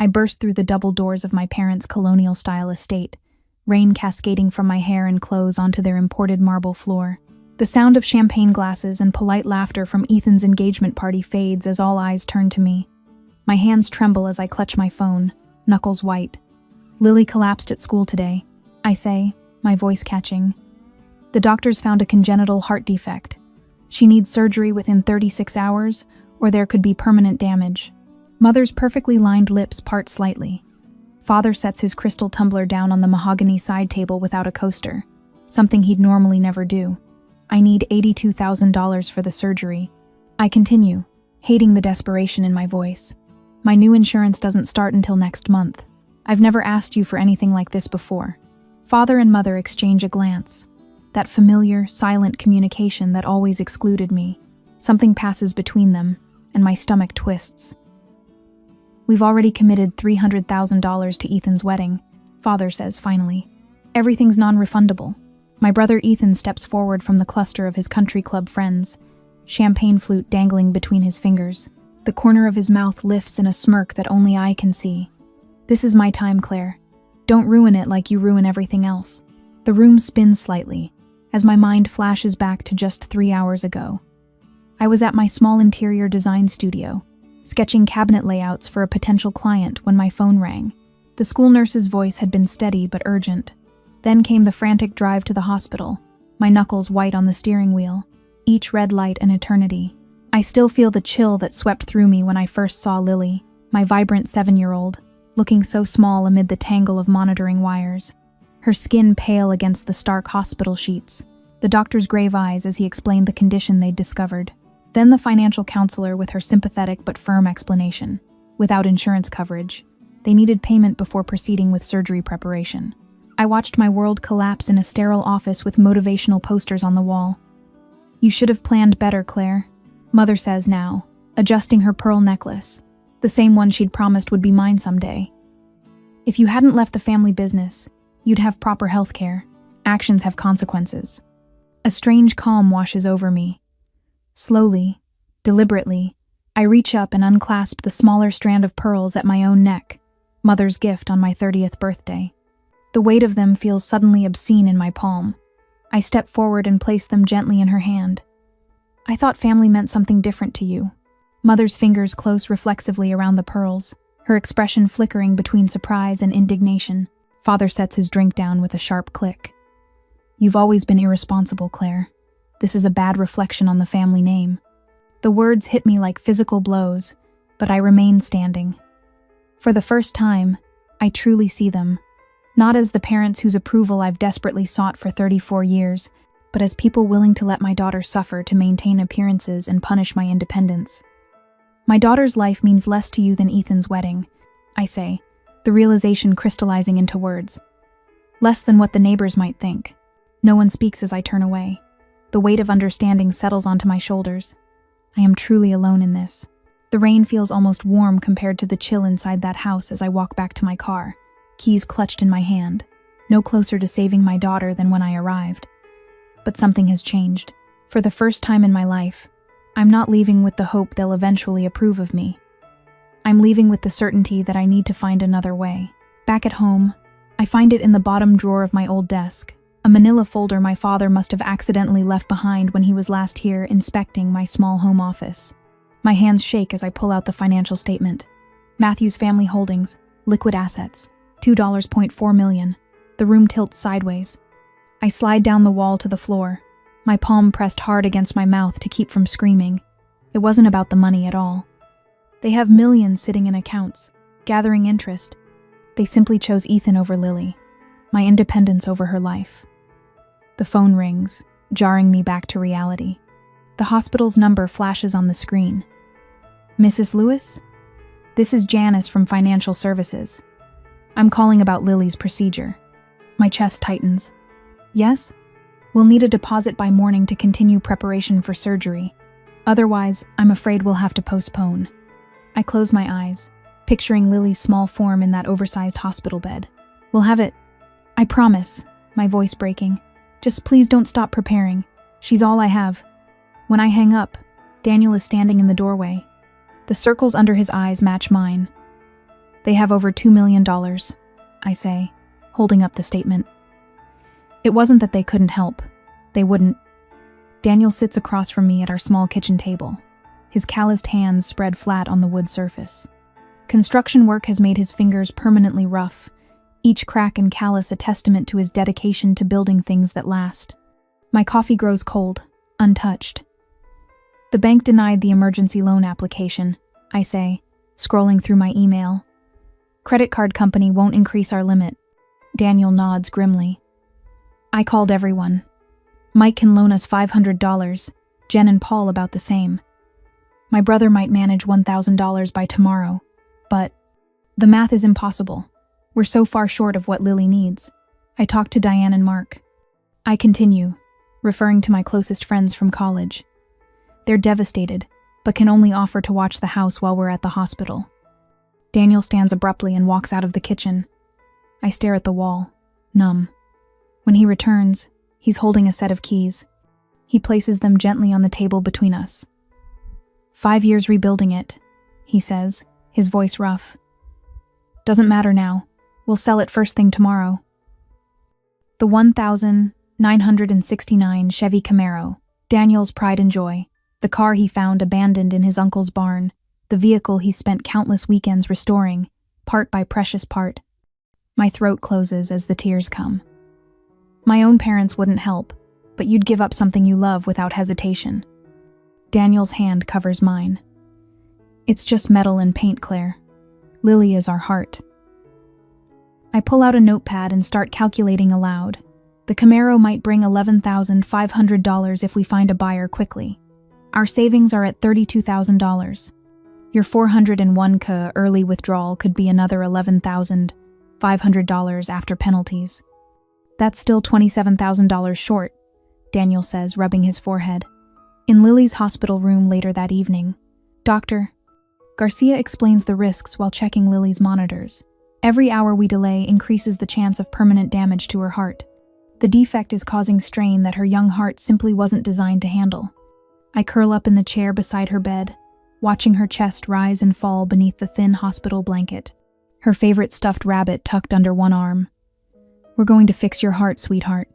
I burst through the double doors of my parents' colonial-style estate, rain cascading from my hair and clothes onto their imported marble floor. The sound of champagne glasses and polite laughter from Ethan's engagement party fades as all eyes turn to me. My hands tremble as I clutch my phone, knuckles white. Lily collapsed at school today, I say, my voice catching. The doctors found a congenital heart defect. She needs surgery within 36 hours, or there could be permanent damage. Mother's perfectly lined lips part slightly. Father sets his crystal tumbler down on the mahogany side table without a coaster, something he'd normally never do. I need $82,000 for the surgery. I continue, hating the desperation in my voice. My new insurance doesn't start until next month. I've never asked you for anything like this before. Father and mother exchange a glance. That familiar, silent communication that always excluded me. Something passes between them, and my stomach twists. We've already committed $300,000 to Ethan's wedding, Father says finally. Everything's non-refundable. My brother Ethan steps forward from the cluster of his country club friends, champagne flute dangling between his fingers. The corner of his mouth lifts in a smirk that only I can see. This is my time, Claire. Don't ruin it like you ruin everything else. The room spins slightly, as my mind flashes back to just 3 hours ago. I was at my small interior design studio, sketching cabinet layouts for a potential client when my phone rang. The school nurse's voice had been steady but urgent. Then came the frantic drive to the hospital, my knuckles white on the steering wheel, each red light an eternity. I still feel the chill that swept through me when I first saw Lily, my vibrant 7-year-old, looking so small amid the tangle of monitoring wires. Her skin pale against the stark hospital sheets, the doctor's grave eyes as he explained the condition they'd discovered. Then the financial counselor with her sympathetic but firm explanation. Without insurance coverage, they needed payment before proceeding with surgery preparation. I watched my world collapse in a sterile office with motivational posters on the wall. You should have planned better, Claire, Mother says now, adjusting her pearl necklace, the same one she'd promised would be mine someday. If you hadn't left the family business, you'd have proper health care. Actions have consequences. A strange calm washes over me. Slowly, deliberately, I reach up and unclasp the smaller strand of pearls at my own neck, Mother's gift on my 30th birthday. The weight of them feels suddenly obscene in my palm. I step forward and place them gently in her hand. I thought family meant something different to you. Mother's fingers close reflexively around the pearls, her expression flickering between surprise and indignation. Father sets his drink down with a sharp click. You've always been irresponsible, Claire. This is a bad reflection on the family name. The words hit me like physical blows, but I remain standing. For the first time, I truly see them. Not as the parents whose approval I've desperately sought for 34 years, but as people willing to let my daughter suffer to maintain appearances and punish my independence. My daughter's life means less to you than Ethan's wedding, I say, the realization crystallizing into words. Less than what the neighbors might think. No one speaks as I turn away. The weight of understanding settles onto my shoulders. I am truly alone in this. The rain feels almost warm compared to the chill inside that house as I walk back to my car, keys clutched in my hand, no closer to saving my daughter than when I arrived. But something has changed. For the first time in my life, I'm not leaving with the hope they'll eventually approve of me. I'm leaving with the certainty that I need to find another way. Back at home, I find it in the bottom drawer of my old desk, a manila folder my father must have accidentally left behind when he was last here inspecting my small home office. My hands shake as I pull out the financial statement. Matthews Family Holdings, liquid assets, $2.4 million. The room tilts sideways. I slide down the wall to the floor, my palm pressed hard against my mouth to keep from screaming. It wasn't about the money at all. They have millions sitting in accounts, gathering interest. They simply chose Ethan over Lily, my independence over her life. The phone rings, jarring me back to reality. The hospital's number flashes on the screen. Mrs. Lewis? This is Janice from Financial Services. I'm calling about Lily's procedure. My chest tightens. Yes? We'll need a deposit by morning to continue preparation for surgery. Otherwise, I'm afraid we'll have to postpone. I close my eyes, picturing Lily's small form in that oversized hospital bed. We'll have it. I promise, my voice breaking. Just please don't stop preparing. She's all I have. When I hang up, Daniel is standing in the doorway. The circles under his eyes match mine. They have over $2 million, I say, holding up the statement. It wasn't that they couldn't help. They wouldn't. Daniel sits across from me at our small kitchen table, his calloused hands spread flat on the wood surface. Construction work has made his fingers permanently rough, each crack and callus a testament to his dedication to building things that last. My coffee grows cold, untouched. The bank denied the emergency loan application, I say, scrolling through my email. Credit card company won't increase our limit. Daniel nods grimly. I called everyone. Mike can loan us $500, Jen and Paul about the same. My brother might manage $1,000 by tomorrow, but the math is impossible. We're so far short of what Lily needs. I talk to Diane and Mark. I continue, referring to my closest friends from college. They're devastated, but can only offer to watch the house while we're at the hospital. Daniel stands abruptly and walks out of the kitchen. I stare at the wall, numb. When he returns, he's holding a set of keys. He places them gently on the table between us. 5 years rebuilding it, he says, his voice rough. Doesn't matter now. We'll sell it first thing tomorrow. The 1969 Chevy Camaro, Daniel's pride and joy, the car he found abandoned in his uncle's barn, the vehicle he spent countless weekends restoring, part by precious part. My throat closes as the tears come. My own parents wouldn't help, but you'd give up something you love without hesitation. Daniel's hand covers mine. It's just metal and paint, Claire. Lily is our heart. I pull out a notepad and start calculating aloud. The Camaro might bring $11,500 if we find a buyer quickly. Our savings are at $32,000. Your $401k early withdrawal could be another $11,500 after penalties. That's still $27,000 short, Daniel says, rubbing his forehead. In Lily's hospital room later that evening, Dr. Garcia explains the risks while checking Lily's monitors. Every hour we delay increases the chance of permanent damage to her heart. The defect is causing strain that her young heart simply wasn't designed to handle. I curl up in the chair beside her bed, watching her chest rise and fall beneath the thin hospital blanket, her favorite stuffed rabbit tucked under one arm. We're going to fix your heart, sweetheart,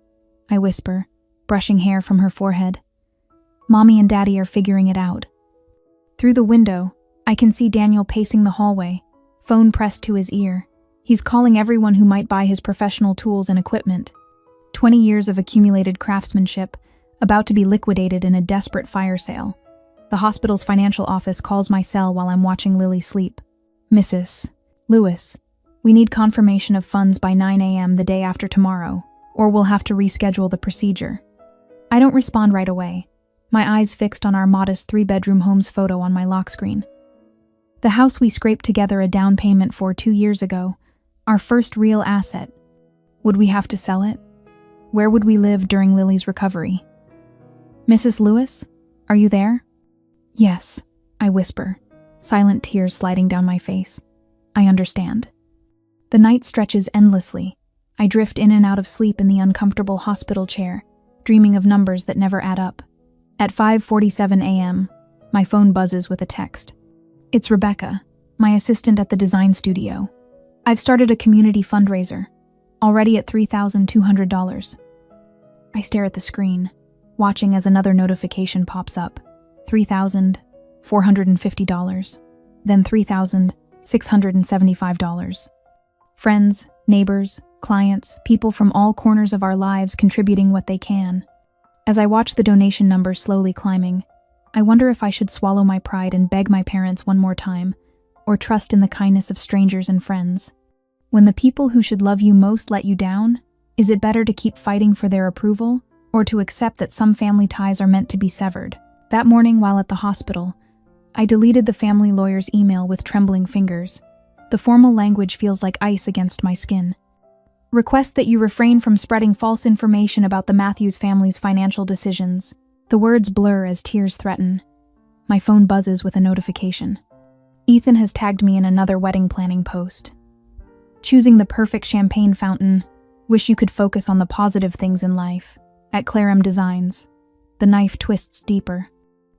I whisper, brushing hair from her forehead. Mommy and Daddy are figuring it out. Through the window, I can see Daniel pacing the hallway, phone pressed to his ear. He's calling everyone who might buy his professional tools and equipment. 20 years of accumulated craftsmanship, about to be liquidated in a desperate fire sale. The hospital's financial office calls my cell while I'm watching Lily sleep. Mrs. Lewis, we need confirmation of funds by 9 a.m. the day after tomorrow, or we'll have to reschedule the procedure. I don't respond right away, my eyes fixed on our modest 3-bedroom home's photo on my lock screen. The house we scraped together a down payment for 2 years ago, our first real asset. Would we have to sell it? Where would we live during Lily's recovery? Mrs. Lewis, are you there? Yes, I whisper, silent tears sliding down my face. I understand. The night stretches endlessly. I drift in and out of sleep in the uncomfortable hospital chair, dreaming of numbers that never add up. At 5:47 a.m., my phone buzzes with a text. It's Rebecca, my assistant at the design studio. I've started a community fundraiser, already at $3,200. I stare at the screen, watching as another notification pops up. $3,450, then $3,675. Friends, neighbors, clients, people from all corners of our lives contributing what they can. As I watch the donation numbers slowly climbing, I wonder if I should swallow my pride and beg my parents one more time, or trust in the kindness of strangers and friends. When the people who should love you most let you down, is it better to keep fighting for their approval, or to accept that some family ties are meant to be severed? That morning while at the hospital, I deleted the family lawyer's email with trembling fingers. The formal language feels like ice against my skin. Request that you refrain from spreading false information about the Matthews family's financial decisions. The words blur as tears threaten. My phone buzzes with a notification. Ethan has tagged me in another wedding planning post. Choosing the perfect champagne fountain. Wish you could focus on the positive things in life. At Claire M. Designs. The knife twists deeper.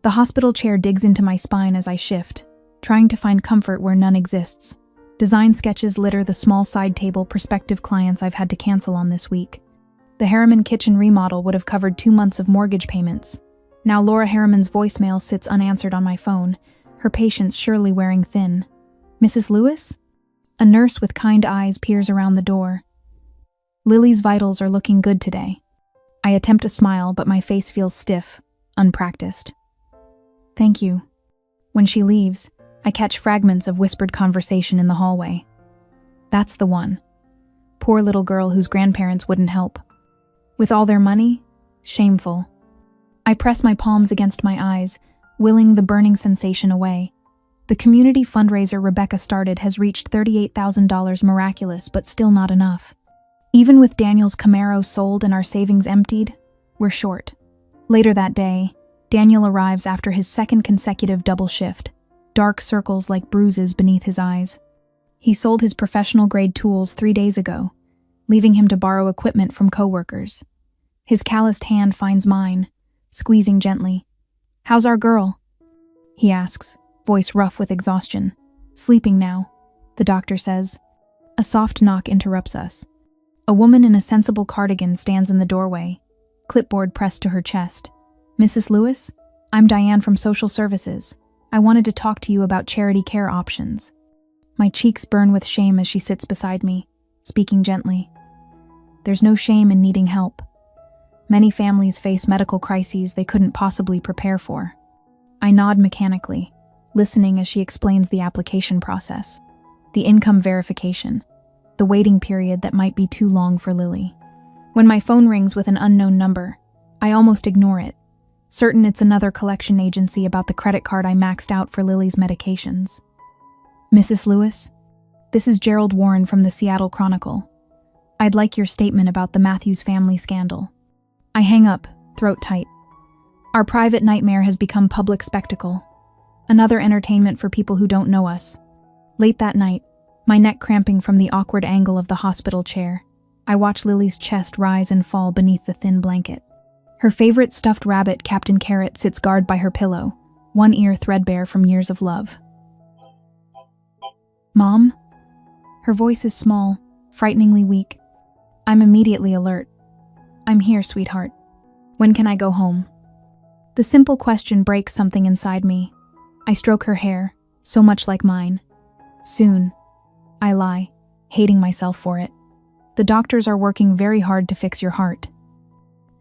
The hospital chair digs into my spine as I shift, trying to find comfort where none exists. Design sketches litter the small side table prospective clients I've had to cancel on this week. The Harriman kitchen remodel would have covered 2 months of mortgage payments. Now Laura Harriman's voicemail sits unanswered on my phone, her patience surely wearing thin. Mrs. Lewis? A nurse with kind eyes peers around the door. Lily's vitals are looking good today. I attempt a smile, but my face feels stiff, unpracticed. Thank you. When she leaves, I catch fragments of whispered conversation in the hallway. That's the one. Poor little girl whose grandparents wouldn't help. With all their money? Shameful. I press my palms against my eyes, willing the burning sensation away. The community fundraiser Rebecca started has reached $38,000 miraculous, but still not enough. Even with Daniel's Camaro sold and our savings emptied, we're short. Later that day, Daniel arrives after his second consecutive double shift. Dark circles like bruises beneath his eyes. He sold his professional-grade tools 3 days ago, leaving him to borrow equipment from coworkers. His calloused hand finds mine, squeezing gently. "How's our girl?" he asks, voice rough with exhaustion. "Sleeping now," the doctor says. A soft knock interrupts us. A woman in a sensible cardigan stands in the doorway, clipboard pressed to her chest. "Mrs. Lewis? I'm Diane from Social Services. I wanted to talk to you about charity care options." My cheeks burn with shame as she sits beside me, speaking gently. There's no shame in needing help. Many families face medical crises they couldn't possibly prepare for. I nod mechanically, listening as she explains the application process, the income verification, the waiting period that might be too long for Lily. When my phone rings with an unknown number, I almost ignore it, certain it's another collection agency about the credit card I maxed out for Lily's medications. "Mrs. Lewis, this is Gerald Warren from the Seattle Chronicle. I'd like your statement about the Matthews family scandal." I hang up, throat tight. Our private nightmare has become public spectacle, another entertainment for people who don't know us. Late that night, my neck cramping from the awkward angle of the hospital chair, I watch Lily's chest rise and fall beneath the thin blanket. Her favorite stuffed rabbit, Captain Carrot, sits guard by her pillow, one ear threadbare from years of love. "Mom?" Her voice is small, frighteningly weak. I'm immediately alert. "I'm here, sweetheart. When can I go home?" The simple question breaks something inside me. I stroke her hair, so much like mine. "Soon." I lie, hating myself for it. "The doctors are working very hard to fix your heart."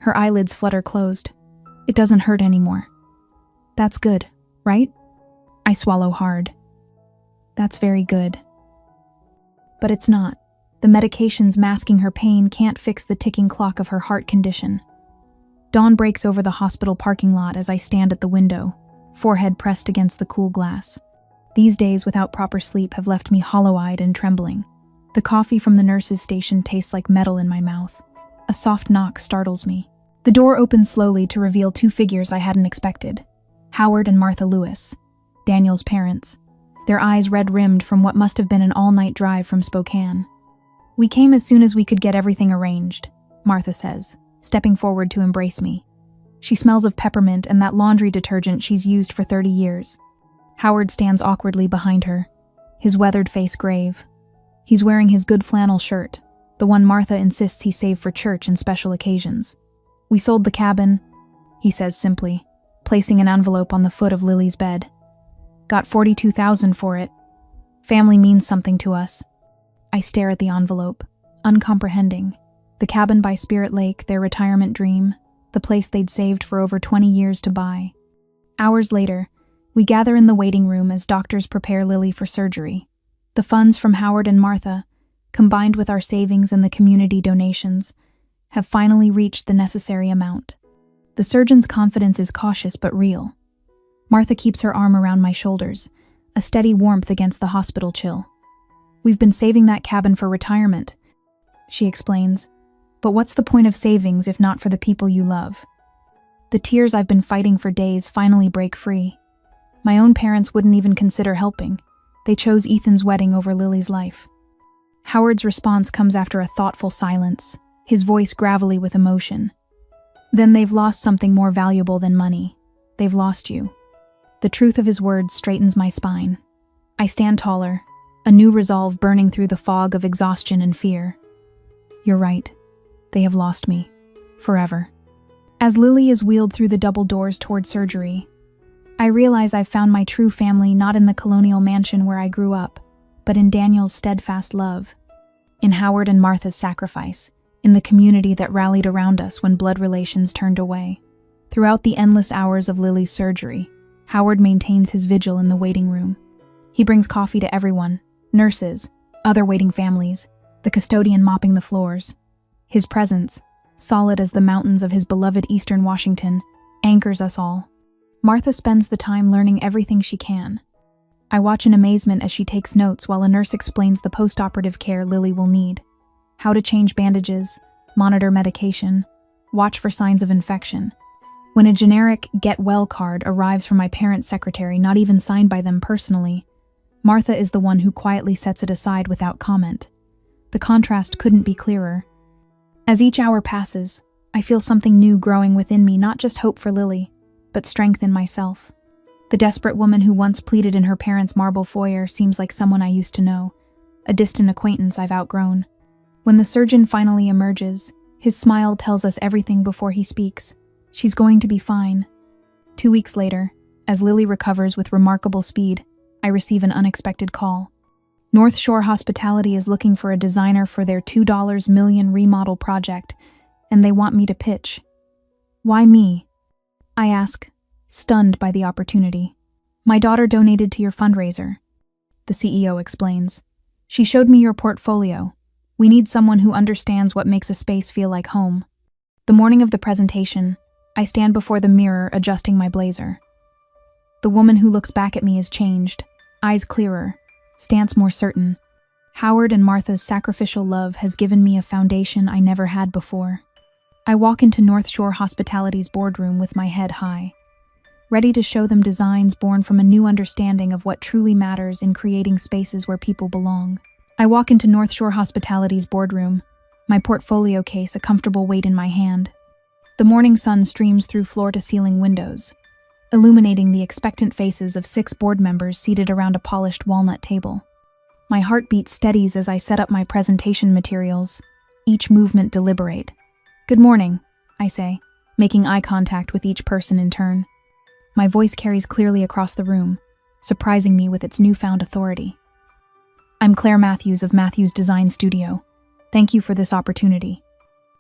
Her eyelids flutter closed. "It doesn't hurt anymore." "That's good, right?" I swallow hard. "That's very good." But it's not. The medications masking her pain can't fix the ticking clock of her heart condition. Dawn breaks over the hospital parking lot as I stand at the window, forehead pressed against the cool glass. These days without proper sleep have left me hollow-eyed and trembling. The coffee from the nurse's station tastes like metal in my mouth. A soft knock startles me. The door opens slowly to reveal 2 figures I hadn't expected. Howard and Martha Lewis, Daniel's parents, their eyes red-rimmed from what must have been an all-night drive from Spokane. "We came as soon as we could get everything arranged," Martha says, stepping forward to embrace me. She smells of peppermint and that laundry detergent she's used for 30 years. Howard stands awkwardly behind her, his weathered face grave. He's wearing his good flannel shirt, the one Martha insists he save for church and special occasions. "We sold the cabin," he says simply, placing an envelope on the foot of Lily's bed. "Got $42,000 for it. Family means something to us." I stare at the envelope, uncomprehending. The cabin by Spirit Lake, their retirement dream, the place they'd saved for over 20 years to buy. Hours later, we gather in the waiting room as doctors prepare Lily for surgery. The funds from Howard and Martha, combined with our savings and the community donations, have finally reached the necessary amount. The surgeon's confidence is cautious but real. Martha keeps her arm around my shoulders, a steady warmth against the hospital chill. "We've been saving that cabin for retirement," she explains. "But what's the point of savings if not for the people you love?" The tears I've been fighting for days finally break free. My own parents wouldn't even consider helping. They chose Ethan's wedding over Lily's life. Howard's response comes after a thoughtful silence, his voice gravelly with emotion. "Then they've lost something more valuable than money. They've lost you." The truth of his words straightens my spine. I stand taller, a new resolve burning through the fog of exhaustion and fear. You're right. They have lost me. Forever. As Lily is wheeled through the double doors toward surgery, I realize I've found my true family not in the colonial mansion where I grew up, but in Daniel's steadfast love, in Howard and Martha's sacrifice, in the community that rallied around us when blood relations turned away. Throughout the endless hours of Lily's surgery, Howard maintains his vigil in the waiting room. He brings coffee to everyone, nurses, other waiting families, the custodian mopping the floors. His presence, solid as the mountains of his beloved Eastern Washington, anchors us all. Martha spends the time learning everything she can. I watch in amazement as she takes notes while a nurse explains the post-operative care Lily will need. How to change bandages, monitor medication, watch for signs of infection. When a generic get well card arrives from my parents' secretary, not even signed by them personally, Martha is the one who quietly sets it aside without comment. The contrast couldn't be clearer. As each hour passes, I feel something new growing within me, not just hope for Lily, but strength in myself. The desperate woman who once pleaded in her parents' marble foyer seems like someone I used to know, a distant acquaintance I've outgrown. When the surgeon finally emerges, his smile tells us everything before he speaks. She's going to be fine. 2 weeks later, as Lily recovers with remarkable speed, I receive an unexpected call. North Shore Hospitality is looking for a designer for their $2 million remodel project, and they want me to pitch. Why me? I ask, stunned by the opportunity. My daughter donated to your fundraiser, the CEO explains. She showed me your portfolio. We need someone who understands what makes a space feel like home. The morning of the presentation, I stand before the mirror adjusting my blazer. The woman who looks back at me has changed, eyes clearer, stance more certain. Howard and Martha's sacrificial love has given me a foundation I never had before. I walk into North Shore Hospitality's boardroom with my head high, ready to show them designs born from a new understanding of what truly matters in creating spaces where people belong. I walk into North Shore Hospitality's boardroom, my portfolio case a comfortable weight in my hand. The morning sun streams through floor-to-ceiling windows, illuminating the expectant faces of 6 board members seated around a polished walnut table. My heartbeat steadies as I set up my presentation materials, each movement deliberate. Good morning, I say, making eye contact with each person in turn. My voice carries clearly across the room, surprising me with its newfound authority. I'm Claire Matthews of Matthews Design Studio. Thank you for this opportunity.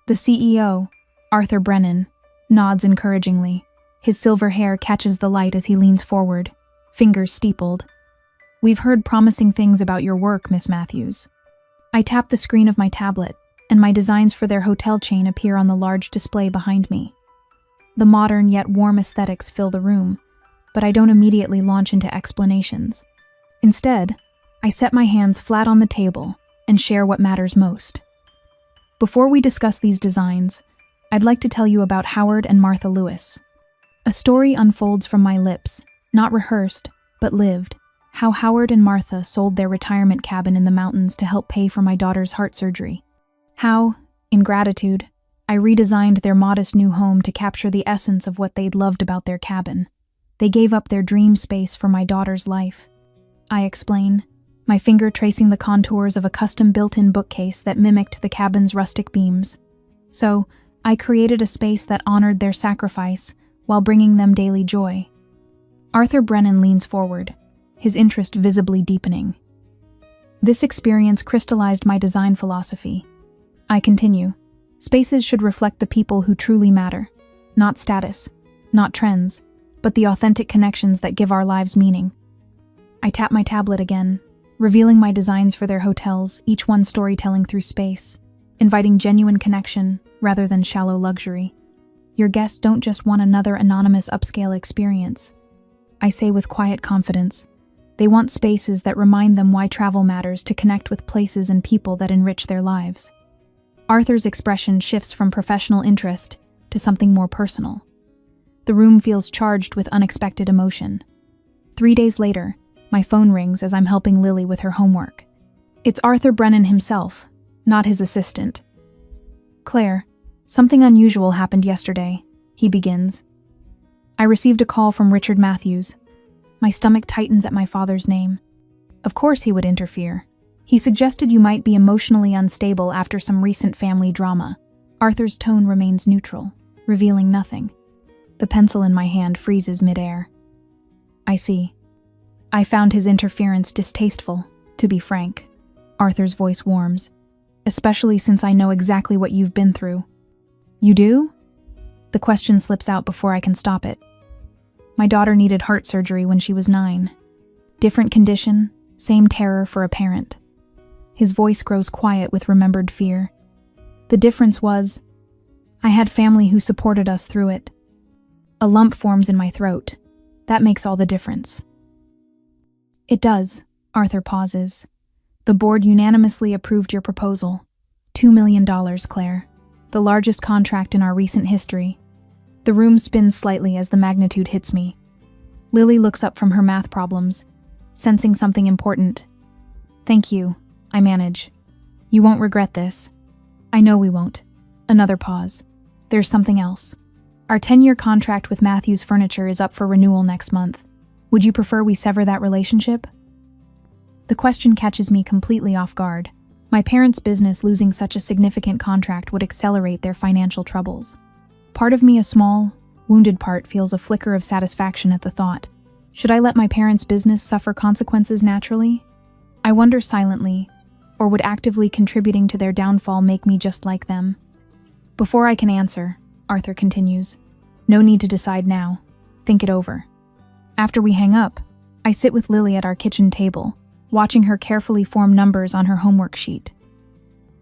The CEO, Arthur Brennan, nods encouragingly. His silver hair catches the light as he leans forward, fingers steepled. We've heard promising things about your work, Miss Matthews. I tap the screen of my tablet, and my designs for their hotel chain appear on the large display behind me. The modern yet warm aesthetics fill the room, but I don't immediately launch into explanations. Instead, I set my hands flat on the table and share what matters most. Before we discuss these designs, I'd like to tell you about Howard and Martha Lewis. A story unfolds from my lips, not rehearsed, but lived. How Howard and Martha sold their retirement cabin in the mountains to help pay for my daughter's heart surgery. How, in gratitude, I redesigned their modest new home to capture the essence of what they'd loved about their cabin. They gave up their dream space for my daughter's life. I explain, my finger tracing the contours of a custom built-in bookcase that mimicked the cabin's rustic beams. So, I created a space that honored their sacrifice while bringing them daily joy. Arthur Brennan leans forward, his interest visibly deepening. This experience crystallized my design philosophy. I continue. Spaces should reflect the people who truly matter. Not status, not trends, but the authentic connections that give our lives meaning. I tap my tablet again, revealing my designs for their hotels, each one storytelling through space, inviting genuine connection rather than shallow luxury. Your guests don't just want another anonymous upscale experience. I say with quiet confidence, they want spaces that remind them why travel matters, to connect with places and people that enrich their lives. Arthur's expression shifts from professional interest to something more personal. The room feels charged with unexpected emotion. 3 days later, my phone rings as I'm helping Lily with her homework. It's Arthur Brennan himself, not his assistant. Claire, something unusual happened yesterday, he begins. I received a call from Richard Matthews. My stomach tightens at my father's name. Of course he would interfere. He suggested you might be emotionally unstable after some recent family drama. Arthur's tone remains neutral, revealing nothing. The pencil in my hand freezes midair. I see. I found his interference distasteful, to be frank. Arthur's voice warms, especially since I know exactly what you've been through. You do? The question slips out before I can stop it. My daughter needed heart surgery when she was 9. Different condition, same terror for a parent. His voice grows quiet with remembered fear. The difference was, I had family who supported us through it. A lump forms in my throat. That makes all the difference. It does. Arthur pauses. The board unanimously approved your proposal. $2 million, Claire. The largest contract in our recent history. The room spins slightly as the magnitude hits me. Lily looks up from her math problems, sensing something important. Thank you, I manage. You won't regret this. I know we won't. Another pause. There's something else. Our 10-year contract with Matthews Furniture is up for renewal next month. Would you prefer we sever that relationship? The question catches me completely off guard. My parents' business losing such a significant contract would accelerate their financial troubles. Part of me, a small, wounded part, feels a flicker of satisfaction at the thought. Should I let my parents' business suffer consequences naturally? I wonder silently, or would actively contributing to their downfall make me just like them? Before I can answer, Arthur continues, no need to decide now. Think it over. After we hang up, I sit with Lily at our kitchen table, watching her carefully form numbers on her homework sheet.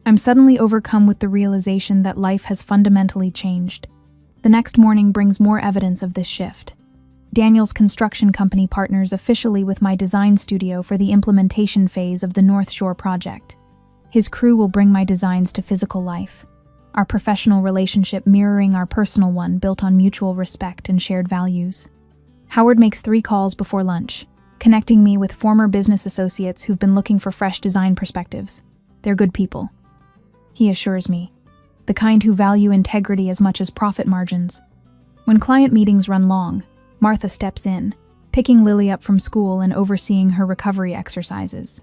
I'm suddenly overcome with the realization that life has fundamentally changed. The next morning brings more evidence of this shift. Daniel's construction company partners officially with my design studio for the implementation phase of the North Shore project. His crew will bring my designs to physical life, our professional relationship mirroring our personal one built on mutual respect and shared values. Howard makes 3 calls before lunch, connecting me with former business associates who've been looking for fresh design perspectives. They're good people. He assures me, the kind who value integrity as much as profit margins. When client meetings run long, Martha steps in, picking Lily up from school and overseeing her recovery exercises.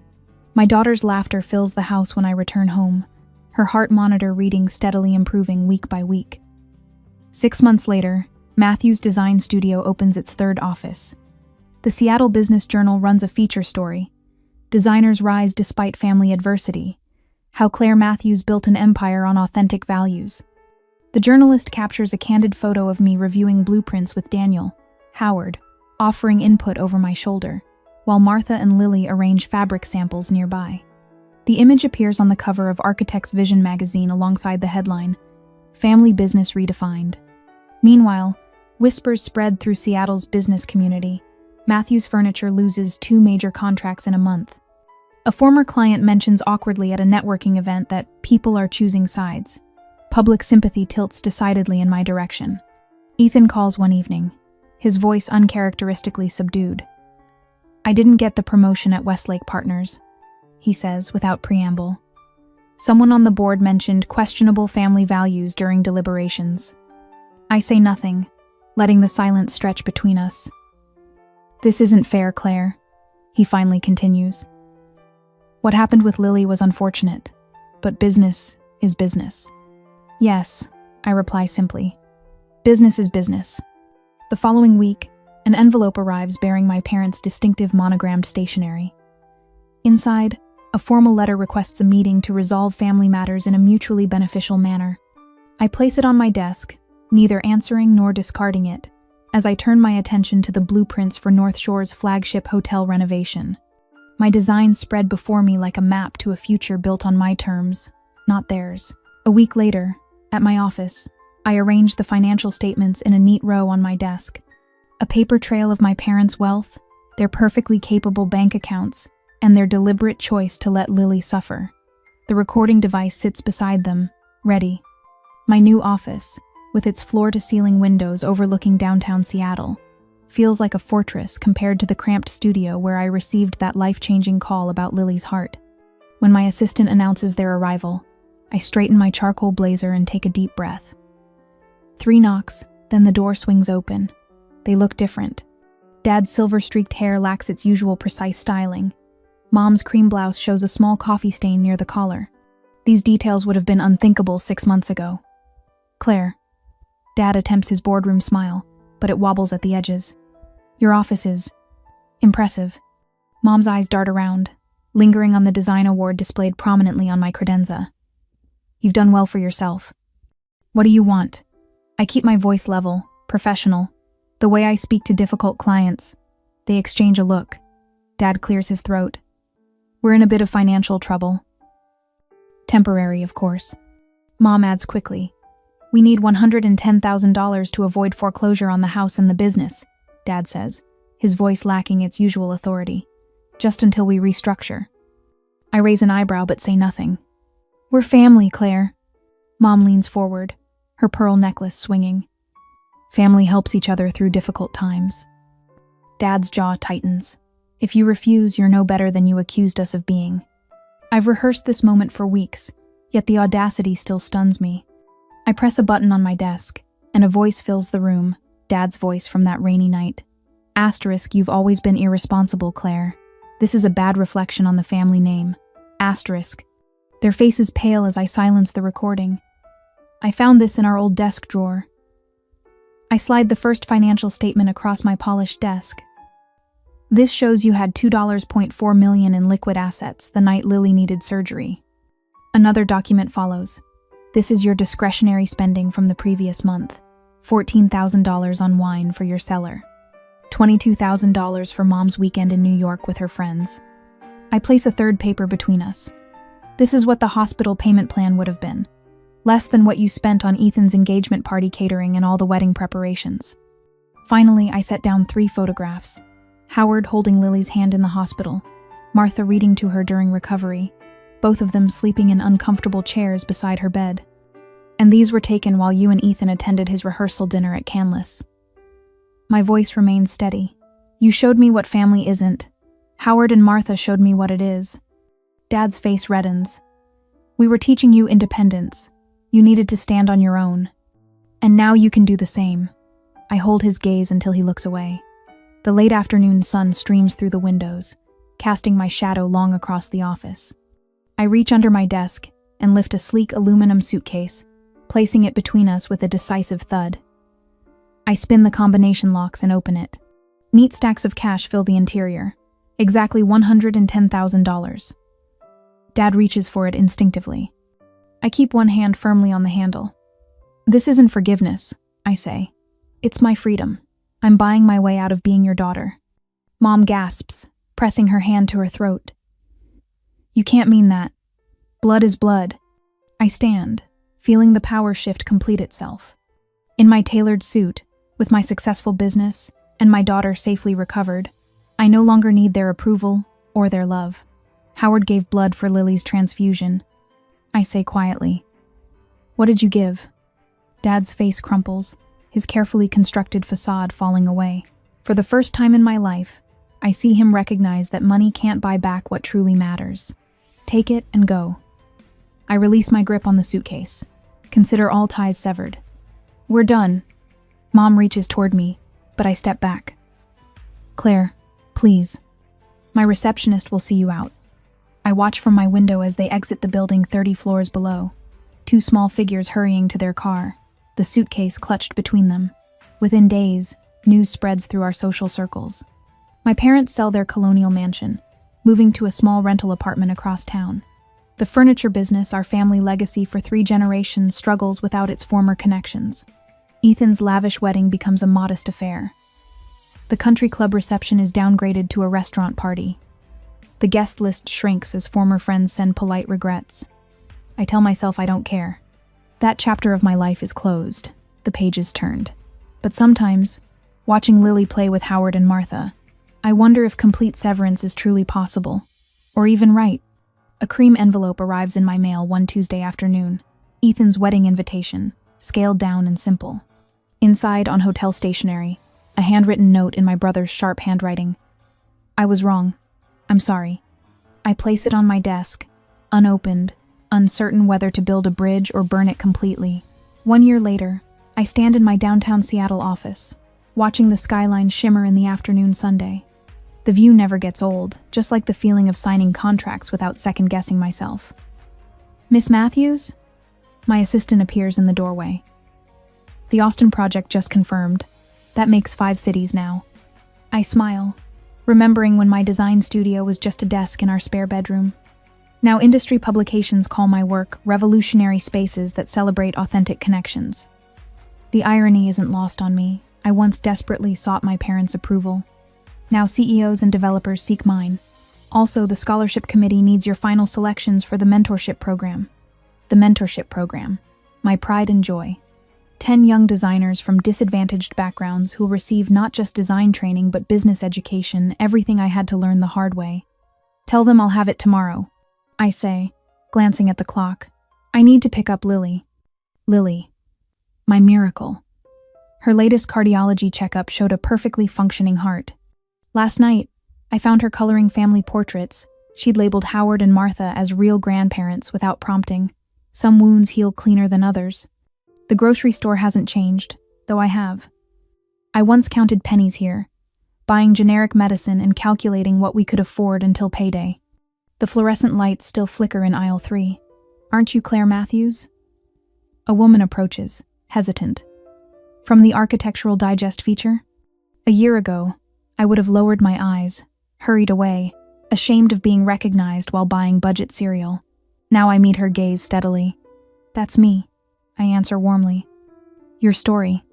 My daughter's laughter fills the house when I return home, her heart monitor reading steadily improving week by week. 6 months later, Matthews Design Studio opens its 3rd office. The Seattle Business Journal runs a feature story, Designers Rise Despite Family Adversity, how Claire Matthews built an empire on authentic values. The journalist captures a candid photo of me reviewing blueprints with Daniel, Howard, offering input over my shoulder, while Martha and Lily arrange fabric samples nearby. The image appears on the cover of Architect's Vision magazine alongside the headline, Family Business Redefined. Meanwhile, whispers spread through Seattle's business community. Matthews Furniture loses 2 major contracts in a month. A former client mentions awkwardly at a networking event that people are choosing sides. Public sympathy tilts decidedly in my direction. Ethan calls one evening, his voice uncharacteristically subdued. I didn't get the promotion at Westlake Partners, he says without preamble. Someone on the board mentioned questionable family values during deliberations. I say nothing, letting the silence stretch between us. This isn't fair, Claire, he finally continues. What happened with Lily was unfortunate, but business is business. Yes, I reply simply. Business is business. The following week, an envelope arrives bearing my parents' distinctive monogrammed stationery. Inside, a formal letter requests a meeting to resolve family matters in a mutually beneficial manner. I place it on my desk, neither answering nor discarding it, as I turn my attention to the blueprints for North Shore's flagship hotel renovation. My designs spread before me like a map to a future built on my terms, not theirs. A week later, at my office, I arranged the financial statements in a neat row on my desk. A paper trail of my parents' wealth, their perfectly capable bank accounts, and their deliberate choice to let Lily suffer. The recording device sits beside them, ready. My new office, with its floor-to-ceiling windows overlooking downtown Seattle, feels like a fortress compared to the cramped studio where I received that life-changing call about Lily's heart. When my assistant announces their arrival, I straighten my charcoal blazer and take a deep breath. 3 knocks, then the door swings open. They look different. Dad's silver-streaked hair lacks its usual precise styling. Mom's cream blouse shows a small coffee stain near the collar. These details would have been unthinkable 6 months ago. Claire. Dad attempts his boardroom smile, but it wobbles at the edges. Your office is impressive. Mom's eyes dart around, lingering on the design award displayed prominently on my credenza. You've done well for yourself. What do you want? I keep my voice level, professional. The way I speak to difficult clients. They exchange a look. Dad clears his throat. We're in a bit of financial trouble. Temporary, of course. Mom adds quickly. We need $110,000 to avoid foreclosure on the house and the business, Dad says, his voice lacking its usual authority. Just until we restructure. I raise an eyebrow but say nothing. We're family, Claire. Mom leans forward, her pearl necklace swinging. Family helps each other through difficult times. Dad's jaw tightens. If you refuse, you're no better than you accused us of being. I've rehearsed this moment for weeks, yet the audacity still stuns me. I press a button on my desk, and a voice fills the room, Dad's voice from that rainy night. Asterisk, you've always been irresponsible, Claire. This is a bad reflection on the family name. Asterisk. Their faces pale as I silence the recording. I found this in our old desk drawer. I slide the first financial statement across my polished desk. This shows you had $2.4 million in liquid assets the night Lily needed surgery. Another document follows. This is your discretionary spending from the previous month. $14,000 on wine for your cellar. $22,000 for Mom's weekend in New York with her friends. I place a third paper between us. This is what the hospital payment plan would have been. Less than what you spent on Ethan's engagement party catering and all the wedding preparations. Finally, I set down 3 photographs. Howard holding Lily's hand in the hospital, Martha reading to her during recovery, both of them sleeping in uncomfortable chairs beside her bed. And these were taken while you and Ethan attended his rehearsal dinner at Canlis. My voice remains steady. You showed me what family isn't. Howard and Martha showed me what it is. Dad's face reddens. We were teaching you independence. You needed to stand on your own. And now you can do the same. I hold his gaze until he looks away. The late afternoon sun streams through the windows, casting my shadow long across the office. I reach under my desk and lift a sleek aluminum suitcase, placing it between us with a decisive thud. I spin the combination locks and open it. Neat stacks of cash fill the interior, exactly $110,000. Dad reaches for it instinctively. I keep one hand firmly on the handle. This isn't forgiveness, I say. It's my freedom. I'm buying my way out of being your daughter. Mom gasps, pressing her hand to her throat. You can't mean that. Blood is blood. I stand, feeling the power shift complete itself. In my tailored suit, with my successful business, and my daughter safely recovered, I no longer need their approval or their love. Howard gave blood for Lily's transfusion. I say quietly. What did you give? Dad's face crumples, his carefully constructed facade falling away. For the first time in my life, I see him recognize that money can't buy back what truly matters. Take it and go. I release my grip on the suitcase. Consider all ties severed. We're done. Mom reaches toward me, but I step back. Claire, please. My receptionist will see you out. I watch from my window as they exit the building 30 floors below. 2 small figures hurrying to their car, the suitcase clutched between them. Within days, news spreads through our social circles. My parents sell their colonial mansion, moving to a small rental apartment across town. The furniture business, our family legacy for 3 generations, struggles without its former connections. Ethan's lavish wedding becomes a modest affair. The country club reception is downgraded to a restaurant party. The guest list shrinks as former friends send polite regrets. I tell myself I don't care. That chapter of my life is closed, the page is turned. But sometimes, watching Lily play with Howard and Martha, I wonder if complete severance is truly possible, or even right. A cream envelope arrives in my mail one Tuesday afternoon. Ethan's wedding invitation, scaled down and simple. Inside, on hotel stationery, a handwritten note in my brother's sharp handwriting. I was wrong. I'm sorry. I place it on my desk, unopened, uncertain whether to build a bridge or burn it completely. 1 year later, I stand in my downtown Seattle office, watching the skyline shimmer in the afternoon Sunday. The view never gets old, just like the feeling of signing contracts without second-guessing myself. Miss Matthews? My assistant appears in the doorway. The Austin project just confirmed. That makes 5 cities now. I smile, remembering when my design studio was just a desk in our spare bedroom. Now industry publications call my work revolutionary spaces that celebrate authentic connections. The irony isn't lost on me. I once desperately sought my parents' approval. Now CEOs and developers seek mine. Also, the scholarship committee needs your final selections for the mentorship program. The mentorship program, my pride and joy. 10 young designers from disadvantaged backgrounds who will receive not just design training but business education, everything I had to learn the hard way. Tell them I'll have it tomorrow, I say, glancing at the clock. I need to pick up Lily. Lily, my miracle. Her latest cardiology checkup showed a perfectly functioning heart. Last night, I found her coloring family portraits. She'd labeled Howard and Martha as real grandparents without prompting. Some wounds heal cleaner than others. The grocery store hasn't changed, though I have. I once counted pennies here, buying generic medicine and calculating what we could afford until payday. The fluorescent lights still flicker in aisle 3. Aren't you Claire Matthews? A woman approaches, hesitant. From the Architectural Digest feature? A year ago, I would have lowered my eyes, hurried away, ashamed of being recognized while buying budget cereal. Now I meet her gaze steadily. That's me, I answer warmly. Your story.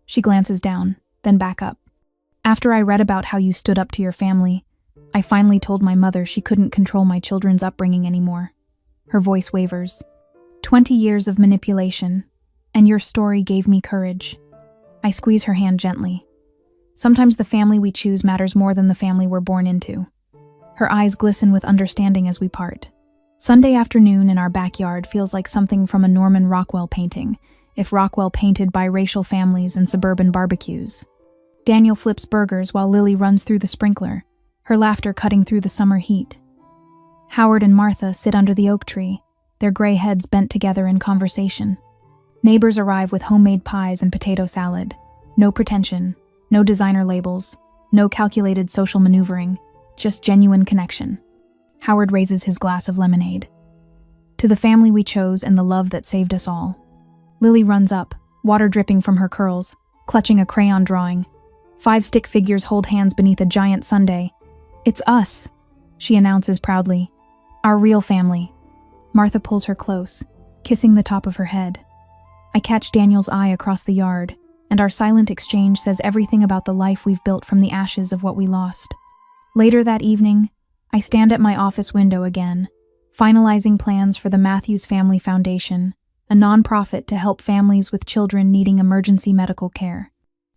She glances down, then back up. After I read about how you stood up to your family, I finally told my mother she couldn't control my children's upbringing anymore. Her voice wavers. 20 years of manipulation, and your story gave me courage. I squeeze her hand gently. Sometimes the family we choose matters more than the family we're born into. Her eyes glisten with understanding as we part. Sunday afternoon in our backyard feels like something from a Norman Rockwell painting, if Rockwell painted biracial families and suburban barbecues. Daniel flips burgers while Lily runs through the sprinkler, her laughter cutting through the summer heat. Howard and Martha sit under the oak tree, their gray heads bent together in conversation. Neighbors arrive with homemade pies and potato salad. No pretension, no designer labels, no calculated social maneuvering, just genuine connection. Howard raises his glass of lemonade. To the family we chose and the love that saved us all. Lily runs up, water dripping from her curls, clutching a crayon drawing. 5 stick figures hold hands beneath a giant sundae. It's us, she announces proudly. Our real family. Martha pulls her close, kissing the top of her head. I catch Daniel's eye across the yard, and our silent exchange says everything about the life we've built from the ashes of what we lost. Later that evening, I stand at my office window again, finalizing plans for the Matthews Family Foundation, a nonprofit to help families with children needing emergency medical care.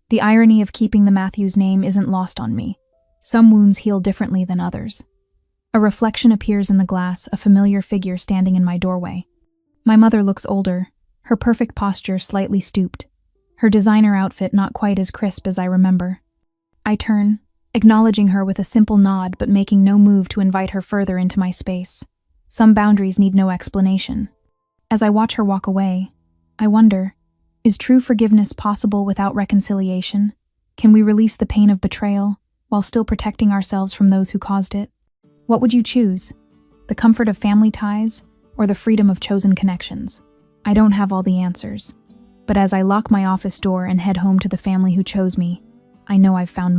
The irony of keeping the Matthews name isn't lost on me. Some wounds heal differently than others. A reflection appears in the glass, a familiar figure standing in my doorway. My mother looks older, her perfect posture slightly stooped, her designer outfit not quite as crisp as I remember. I turn, acknowledging her with a simple nod but making no move to invite her further into my space. Some boundaries need no explanation. As I watch her walk away, I wonder, is true forgiveness possible without reconciliation? Can we release the pain of betrayal while still protecting ourselves from those who caused it? What would you choose? The comfort of family ties or the freedom of chosen connections? I don't have all the answers, but as I lock my office door and head home to the family who chose me, I know I've found